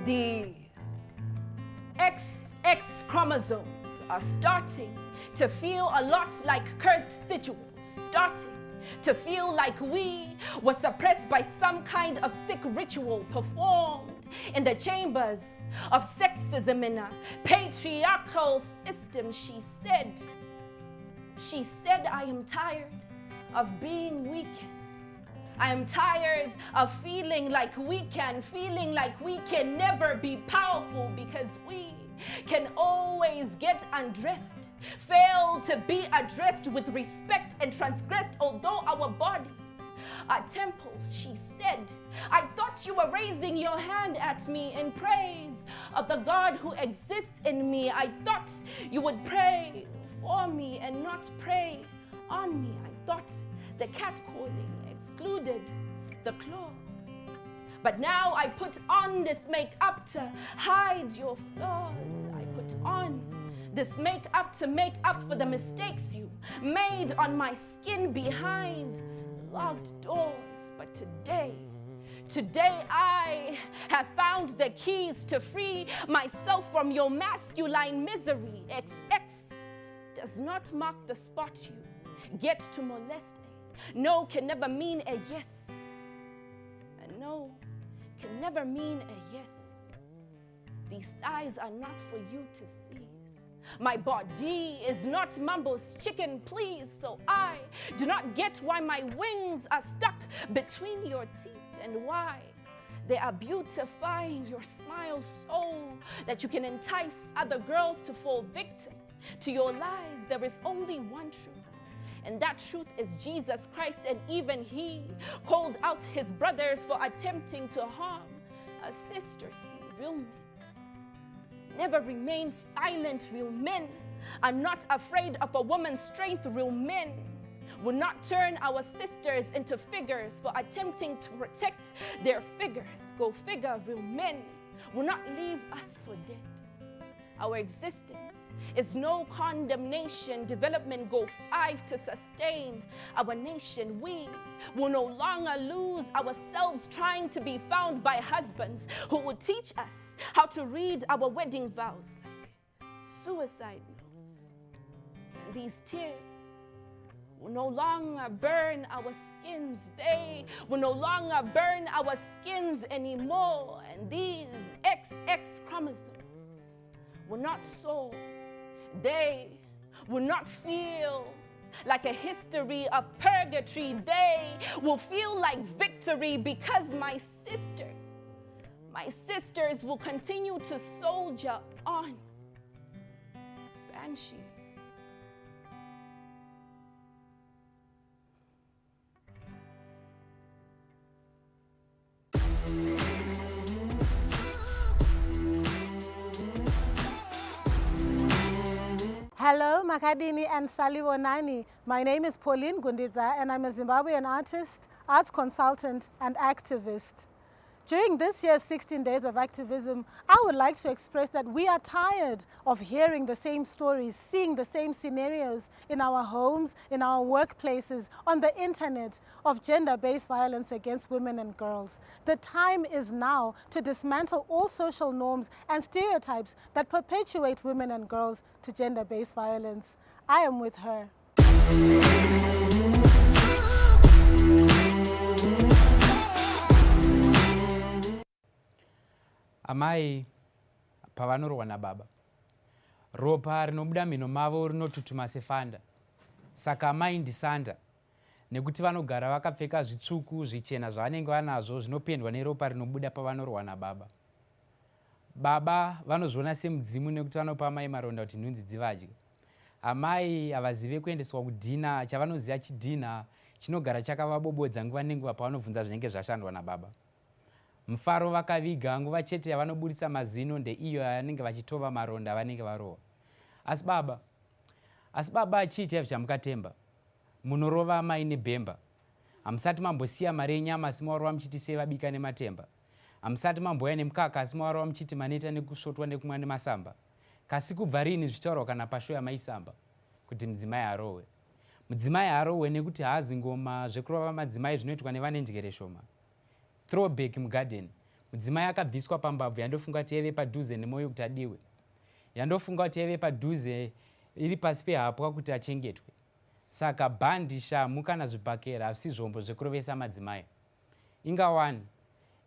These XX chromosomes are starting to feel a lot like cursed sigils, starting to feel like we were suppressed by some kind of sick ritual performed in the chambers of sexism in a patriarchal system. She said, I am tired of being weakened. I am tired of feeling like we can never be powerful because we can always get undressed, fail to be addressed with respect and transgressed, although our bodies are temples. She said, I thought you were raising your hand at me in praise of the God who exists in me. I thought you would pray for me and not pray on me. I thought the catcalling excluded the claw. But now I put on this makeup to hide your flaws. I put on this makeup to make up for the mistakes you made on my skin behind locked doors. But today I have found the keys to free myself from your masculine misery. XX does not mark the spot you get to molest. No can never mean a yes. And no can never mean a yes. These thighs are not for you to seize. My body is not Mambo's chicken, please. So I do not get why my wings are stuck between your teeth and why they are beautifying your smile so that you can entice other girls to fall victim to your lies. There is only one truth, and that truth is Jesus Christ, and even he called out his brothers for attempting to harm a sister. See, real men never remain silent. Real men are not afraid of a woman's strength. Real men will not turn our sisters into figures for attempting to protect their figures. Go figure, real men will not leave us for dead. Our existence is no condemnation. Development Goal 5 to sustain our nation. We will no longer lose ourselves trying to be found by husbands who will teach us how to read our wedding vows, suicide notes. And these tears will no longer burn our skins. They will no longer burn our skins anymore. And these XX chromosomes will not soar. They will not feel like a history of purgatory. They will feel like victory because my sisters will continue to soldier on. Banshee. Hello, Makadini and Saliwonani. My name is Pauline GUNDIDZA, and I'm a Zimbabwean artist, arts consultant, and activist. During this year's 16 Days of Activism, I would like to express that we are tired of hearing the same stories, seeing the same scenarios in our homes, in our workplaces, on the internet, of gender-based violence against women and girls. The time is now to dismantle all social norms and stereotypes that perpetuate women and girls to gender-based violence. I am with her. Amai pavanorwa nababa, ropa rinobuda mhino mavo rinotutuma sefanda. Saka amai ndisanda, nekuti vanogara vakapfeka zvitsvuku zvichena zvavanenge vanazvo zvinopendwa neropa rinobuda pavanorwa nababa. Baba vanozviona semudzimu nekuti vanopa amai maronda kuti nhunzi dzivadye. Amai havazive kuendeswa kudhina. Chavanoziva chidhina chinogara chakavabobodza nguva nenguva pavanovhunza zvinenge zvashandwa nababa. Mufaro vakaviga nguva chete yavanobudisa mazino ndeiyo yavanenge vachitova maronda avanenge varova. Asi baba achii chaizvo chamukatemba? Munorova amai nebhemba. Hamusati mambosiya mari yenyama asi mawarova muchiti sei vabika nematemba. Hamusati mamboya nemukaka asi mawarova muchiti maneta nekusvotwa nekumwa nemasamba. Kasi kubva rini zvichitaurwa kana pashoya maisamba kuti mudzimai arohwe? Mudzimai arohwe nekuti haazi ngoma zvekurova madzimai zvinoitwa nevane njere shoma. Throwback mugarden. mudzimai akabviswa pambabvu yandofunga kuti yaive padhuze nemwoyo kuti adiwe, yandofunga kuti yaive padhuze iri pasi pehapwa kuti achengetwe. Saka bhandi, shamu kana zvibhakera havisi zvombo zvekurovesa madzimai.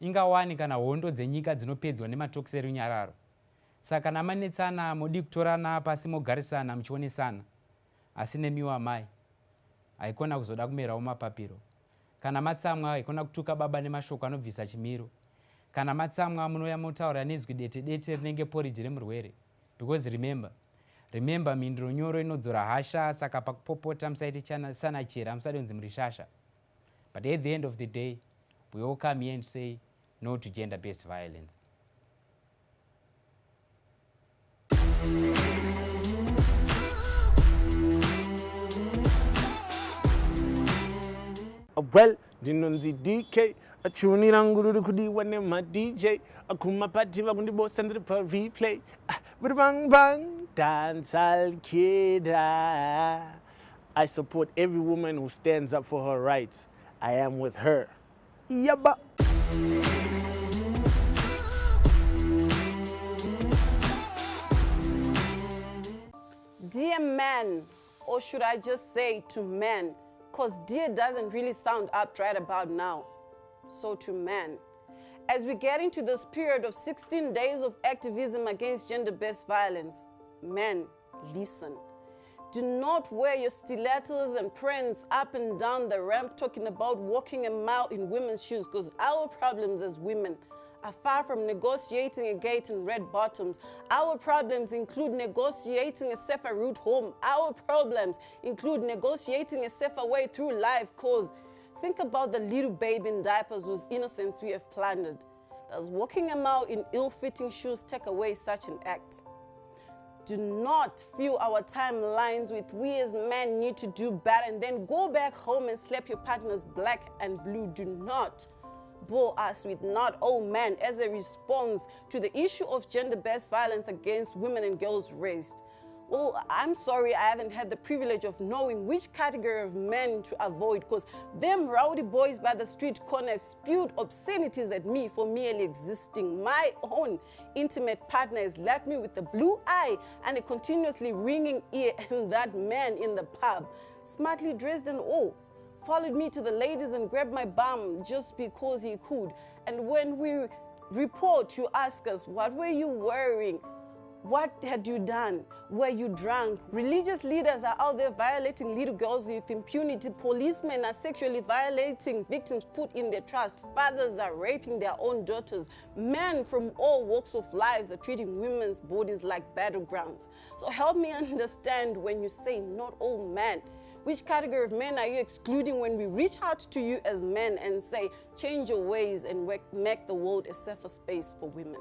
Ingawani kana hondo dzenyika dzinopedzwa nematokisi erunyararo. Saka kana manetsana modi kutorana pasi mogarisana muchionesana, asi nemiwo amai haikona kuzoda kumerawo mapapiro. Kana matsamwa haikona kutuka baba nemashoko anobvisa chimiro. Kana matsamwa munouya motaura nezwi dete dete rinenge poriji remurwere. Because remember mhinduro nyoro inodzora hasha, saka pakupopota musaite sana chera, musade kunzi muri shasha. But at the end of the day, we all come here and say no to gender-based violence. Well, ndinonzi DK achunira ngururi kudiwa nema DJ akumapati vakundibosa ndiri pa replay bang bang dancehall KEDDAH. I support every woman who stands up for her rights. I am with her. Yaba. Dear man, or should I just say to men, because dear doesn't really sound up right about now. So to men, as we get into this period of 16 days of activism against gender-based violence, men, listen. Do not wear your stilettos and prints up and down the ramp talking about walking a mile in women's shoes, because our problems as women are far from negotiating a gate in red bottoms. Our problems include negotiating a safer route home. Our problems include negotiating a safer way through life, because think about the little baby in diapers whose innocence we have plundered. Does walking a mile in ill-fitting shoes take away such an act? Do not fill our timelines with we as men need to do better and then go back home and slap your partners black and blue. Do not bore us with not all men as a response to the issue of gender-based violence against women and girls raised. Well, I'm sorry I haven't had the privilege of knowing which category of men to avoid, because them rowdy boys by the street corner have spewed obscenities at me for merely existing. My own intimate partner has left me with a blue eye and a continuously ringing ear, and that man in the pub, smartly dressed and all, followed me to the ladies and grabbed my bum just because he could. And when we report, you ask us, what were you wearing? What had you done? Were you drunk? Religious leaders are out there violating little girls with impunity. Policemen are sexually violating victims put in their trust. Fathers are raping their own daughters. Men from all walks of lives are treating women's bodies like battlegrounds. So help me understand when you say not all men. Which category of men are you excluding when we reach out to you as men and say, change your ways and make the world a safer space for women?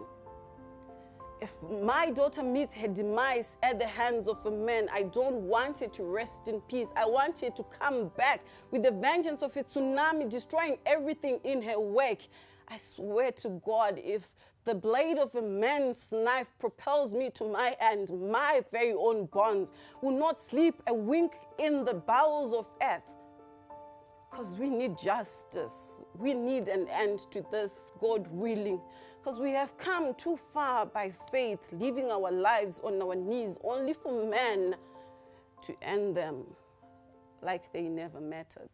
If my daughter meets her demise at the hands of a man, I don't want her to rest in peace. I want her to come back with the vengeance of a tsunami, destroying everything in her wake. I swear to God, if the blade of a man's knife propels me to my end, my very own bonds will not sleep a wink in the bowels of earth. Because we need justice. We need an end to this, God willing. Because we have come too far by faith, living our lives on our knees, only for men to end them like they never mattered.